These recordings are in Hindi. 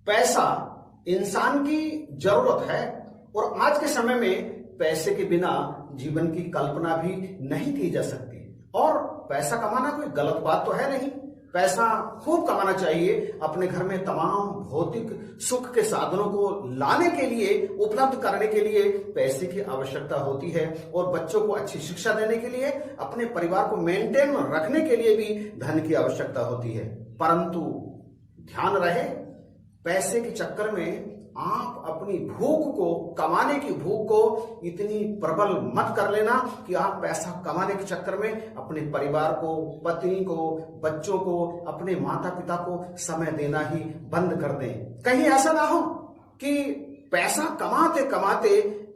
पैसा इंसान की जरूरत है और आज के समय में पैसे के बिना जीवन की कल्पना भी नहीं की जा सकती। और पैसा कमाना कोई गलत बात तो है नहीं, पैसा खूब कमाना चाहिए। अपने घर में तमाम भौतिक सुख के साधनों को लाने के लिए, उपलब्ध करने के लिए पैसे की आवश्यकता होती है और बच्चों को अच्छी शिक्षा देने के लिए, अपने परिवार को मेंटेन रखने के लिए भी धन की आवश्यकता होती है। परंतु ध्यान रहे, पैसे के चक्कर में आप अपनी भूख को, कमाने की भूख को इतनी प्रबल मत कर लेना कि आप पैसा कमाने के चक्कर में अपने परिवार को, पत्नी को, बच्चों को, अपने माता पिता को समय देना ही बंद कर दें। कहीं ऐसा ना हो कि पैसा कमाते कमाते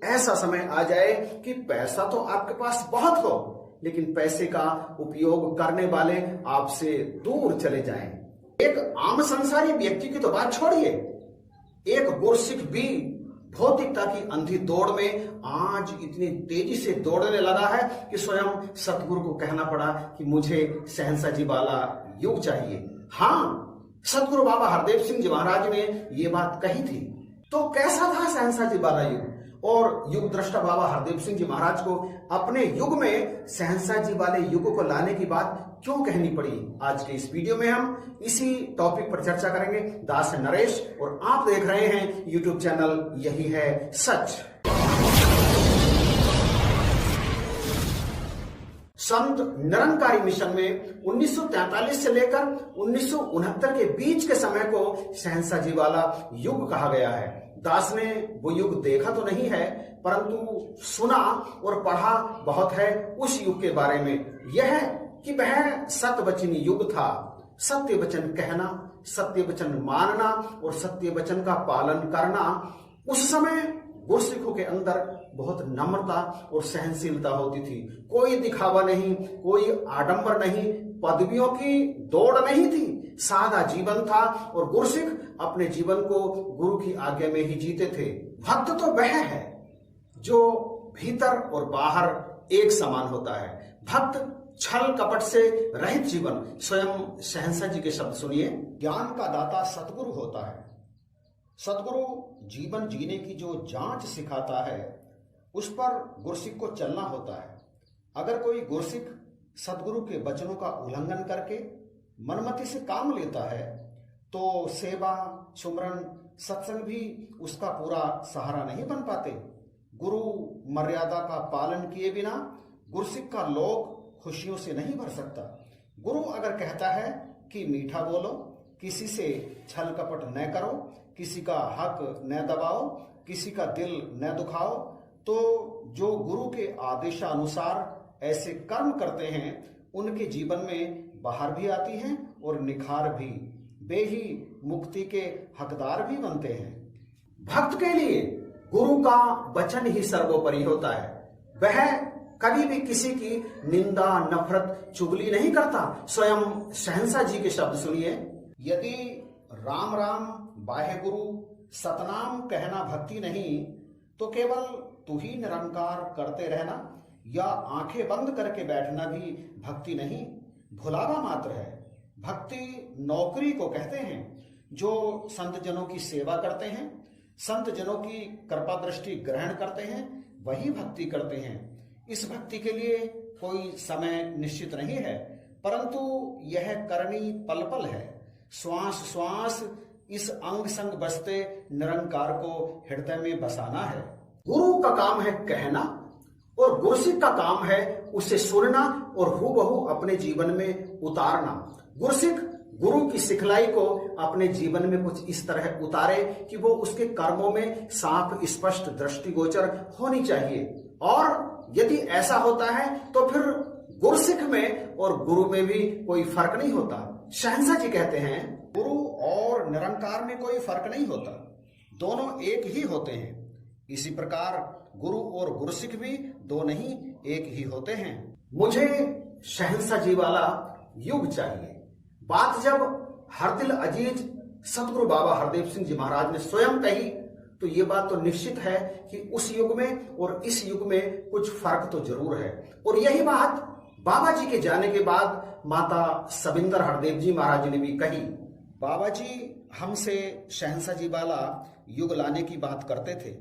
ऐसा समय आ जाए कि पैसा तो आपके पास बहुत हो लेकिन पैसे का उपयोग करने वाले आपसे दूर चले जाएं। एक आम संसारी व्यक्ति की तो बात छोड़िए, एक गुरसिख भी भौतिकता की अंधी दौड़ में आज इतनी तेजी से दौड़ने लगा है कि स्वयं सतगुरु को कहना पड़ा कि मुझे सहनसा जी वाला युग चाहिए। हाँ, सतगुरु बाबा हरदेव सिंह जी महाराज ने ये बात कही थी। तो कैसा था सहनसा जी वाला युग? और युग दृष्टा बाबा हरदेव सिंह जी महाराज को अपने युग में सहनसा जी वाले युग को लाने की बात क्यों कहनी पड़ी? आज के इस वीडियो में हम इसी टॉपिक पर चर्चा करेंगे। दास नरेश और आप देख रहे हैं यूट्यूब चैनल यही है सच। संत निरंकारी मिशन में 1943 से लेकर 1969 के बीच के समय को सहनसा जी वाला युग कहा गया है। दास ने वो युग देखा तो नहीं है परंतु सुना और पढ़ा बहुत है उस युग के बारे में। यह कि वह सत्यवचनी युग था। सत्य वचन कहना, सत्य वचन मानना और सत्य वचन का पालन करना। उस समय गुरसिखों के अंदर बहुत नम्रता और सहनशीलता होती थी। कोई दिखावा नहीं, कोई आडंबर नहीं, पदवियों की दौड़ नहीं थी। सादा जीवन था और गुरसिख अपने जीवन को गुरु की आज्ञा में ही जीते थे। भक्त तो वह है जो भीतर और बाहर एक समान होता है। भक्त छल कपट से रहित जीवन। स्वयं सहनसा जी के शब्द सुनिए, ज्ञान का दाता सतगुरु होता है। सतगुरु जीवन जीने की जो जांच सिखाता है उस पर गुरसिख को चलना होता है। अगर कोई गुरसिख सतगुरु के वचनों का उल्लंघन करके मनमति से काम लेता है तो सेवा, सुमरन, सत्संग भी उसका पूरा सहारा नहीं बन पाते। गुरु मर्यादा का पालन किए बिना गुरसिख का लोक खुशियों से नहीं भर सकता। गुरु अगर कहता है कि मीठा बोलो, किसी से छल कपट न करो, किसी का हक न दबाओ, किसी का दिल न दुखाओ, तो जो गुरु के आदेशानुसार ऐसे कर्म करते हैं उनके जीवन में बाहर भी आती हैं और निखार भी, वे ही मुक्ति के हकदार भी बनते हैं। भक्त के लिए गुरु का वचन ही सर्वोपरि होता है। वह कभी भी किसी की निंदा, नफरत, चुगली नहीं करता। स्वयं सहनसा जी के शब्द सुनिए, यदि राम राम बाहे गुरु सतनाम कहना भक्ति नहीं तो केवल तू ही निरंकार करते रहना या आंखें बंद करके बैठना भी भक्ति नहीं, भुलावा मात्र है। भक्ति नौकरी को कहते हैं। जो संत जनों की सेवा करते हैं, संत जनों की कृपा दृष्टि ग्रहण करते हैं, वही भक्ति करते हैं। इस भक्ति के लिए कोई समय निश्चित नहीं है परंतु यह करनी पल पल है। श्वास श्वास इस अंग संग बसते निरंकार को हृदय में बसाना है। गुरु का काम है कहना और गुरसिख का काम है उसे सुनना और हूबहू अपने जीवन में उतारना। गुरसिख गुरु की सिखलाई को अपने जीवन में कुछ इस तरह उतारे कि वो उसके कर्मों में साफ स्पष्ट दृष्टिगोचर होनी चाहिए। और यदि ऐसा होता है तो फिर गुरसिख में और गुरु में भी कोई फर्क नहीं होता। सहनसा जी कहते हैं गुरु और निरंकार में कोई फर्क नहीं होता, दोनों एक ही होते हैं। इसी प्रकार गुरु और गुरसिख भी दो नहीं एक ही होते हैं। मुझे सहनसा जी वाला युग चाहिए। बात जब हरदिल अजीज सतगुरु बाबा हरदेव सिंह जी महाराज ने स्वयं कही तो ये बात तो निश्चित है कि उस युग में और इस युग में कुछ फर्क तो जरूर है। और यही बात बाबा जी के जाने के बाद माता सबिंदर हरदेव जी महाराज ने भी कही। बाबा जी हमसे शहंशाह जी वाला युग लाने की बात करते थे,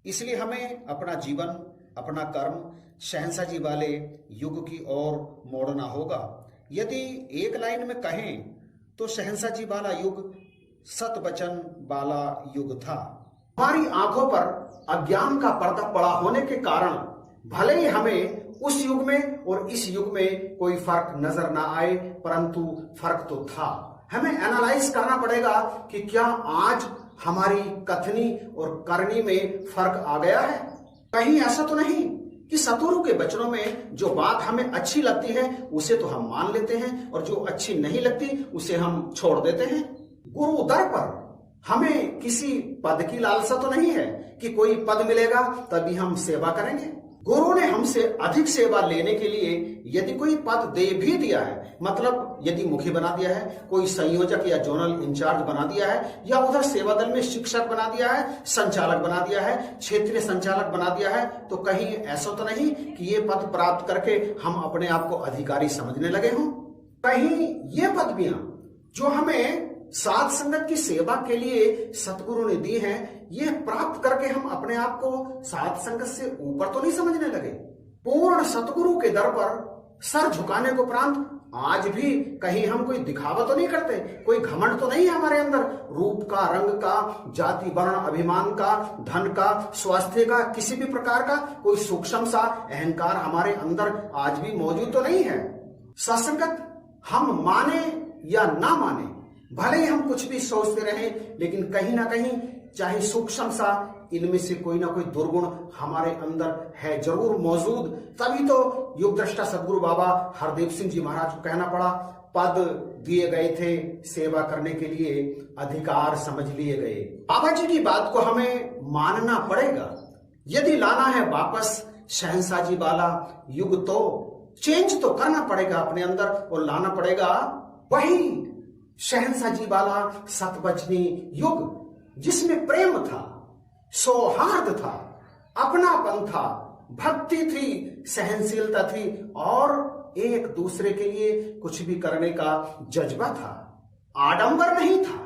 इसलिए हमें अपना जीवन, अपना कर्म शहंशाह जी वाले युग की ओर मोड़ना होगा। यदि एक लाइन में कहें तो शहंशाह जी वाला युग सतवचन वाला युग था। हमारी आंखों पर अज्ञान का पर्दा पड़ा होने के कारण भले ही हमें उस युग में और इस युग में कोई फर्क नजर ना आए, परंतु फर्क तो था। हमें एनालाइज करना पड़ेगा कि क्या आज हमारी कथनी और करनी में फर्क आ गया है। कहीं ऐसा तो नहीं कि सतगुरु के वचनों में जो बात हमें अच्छी लगती है उसे तो हम मान लेते हैं और जो अच्छी नहीं लगती उसे हम छोड़ देते हैं। गुरु दर पर हमें किसी पद की लालसा तो नहीं है कि कोई पद मिलेगा तभी हम सेवा करेंगे। गुरु ने हमसे अधिक सेवा लेने के लिए यदि कोई पद दे भी दिया है, मतलब यदि मुखी बना दिया है, कोई संयोजक या जोनल इंचार्ज बना दिया है, या उधर सेवा दल में शिक्षक बना दिया है, संचालक बना दिया है, क्षेत्रीय संचालक बना दिया है, तो कहीं ऐसा तो नहीं कि ये पद प्राप्त करके हम अपने आप को अधिकारी समझने लगे हों। कहीं ये पदवियां जो हमें साध संगत की सेवा के लिए सतगुरु ने दी है, ये प्राप्त करके हम अपने आप को साध संगत से ऊपर तो नहीं समझने लगे। पूर्ण सतगुरु के दर पर सर झुकाने को उपरांत आज भी कहीं हम कोई दिखावा तो नहीं करते, कोई घमंड तो नहीं है हमारे अंदर, रूप का, रंग का, जाति वर्ण अभिमान का, धन का, स्वास्थ्य का, किसी भी प्रकार का कोई सूक्ष्म सा अहंकार हमारे अंदर आज भी मौजूद तो नहीं है। सत्संगत हम माने या ना माने, भले ही हम कुछ भी सोचते रहें, लेकिन कहीं ना कहीं चाहे सूक्ष्म सा इनमें से कोई ना कोई दुर्गुण हमारे अंदर है जरूर मौजूद। तभी तो योग दृष्टा सदगुरु बाबा हरदेव सिंह जी महाराज को कहना पड़ा, पद दिए गए थे सेवा करने के लिए, अधिकार समझ लिए गए। बाबा जी की बात को हमें मानना पड़ेगा। यदि लाना है वापस शहंशाह जी वाला युग तो चेंज तो करना पड़ेगा अपने अंदर और लाना पड़ेगा वही शहंशाह जी वाला सतवचनी युग, जिसमें प्रेम था, सौहार्द था, अपनापन था, भक्ति थी, सहनशीलता थी और एक दूसरे के लिए कुछ भी करने का जज्बा था। आडंबर नहीं था,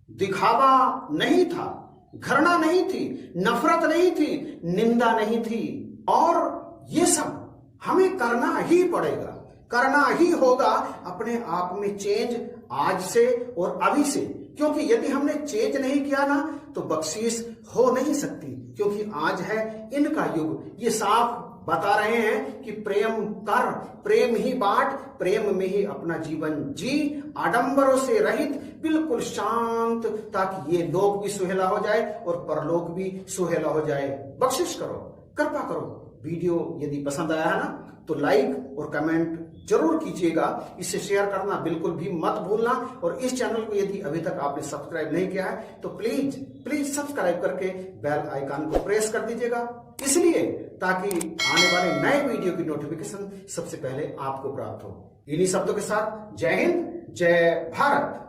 दिखावा नहीं था, घृणा नहीं थी, नफरत नहीं थी, निंदा नहीं थी। और ये सब हमें करना ही पड़ेगा, करना ही होगा अपने आप में चेंज आज से और अभी से, क्योंकि यदि हमने चेंज नहीं किया ना तो बख्शीश हो नहीं सकती, क्योंकि आज है इनका युग। ये साफ बता रहे हैं कि प्रेम कर, प्रेम ही बांट, प्रेम में ही अपना जीवन जी, आडंबरों से रहित, बिल्कुल शांत, ताकि ये लोक भी सुहेला हो जाए और परलोक भी सुहेला हो जाए। बख्शिश करो, कृपा करो। वीडियो यदि पसंद आया है ना तो लाइक और कमेंट जरूर कीजिएगा, इसे शेयर करना बिल्कुल भी मत भूलना। और इस चैनल को यदि अभी तक आपने सब्सक्राइब नहीं किया है तो प्लीज सब्सक्राइब करके बेल आइकन को प्रेस कर दीजिएगा, इसलिए ताकि आने वाले नए वीडियो की नोटिफिकेशन सबसे पहले आपको प्राप्त हो। इन्हीं शब्दों के साथ जय हिंद, जय भारत।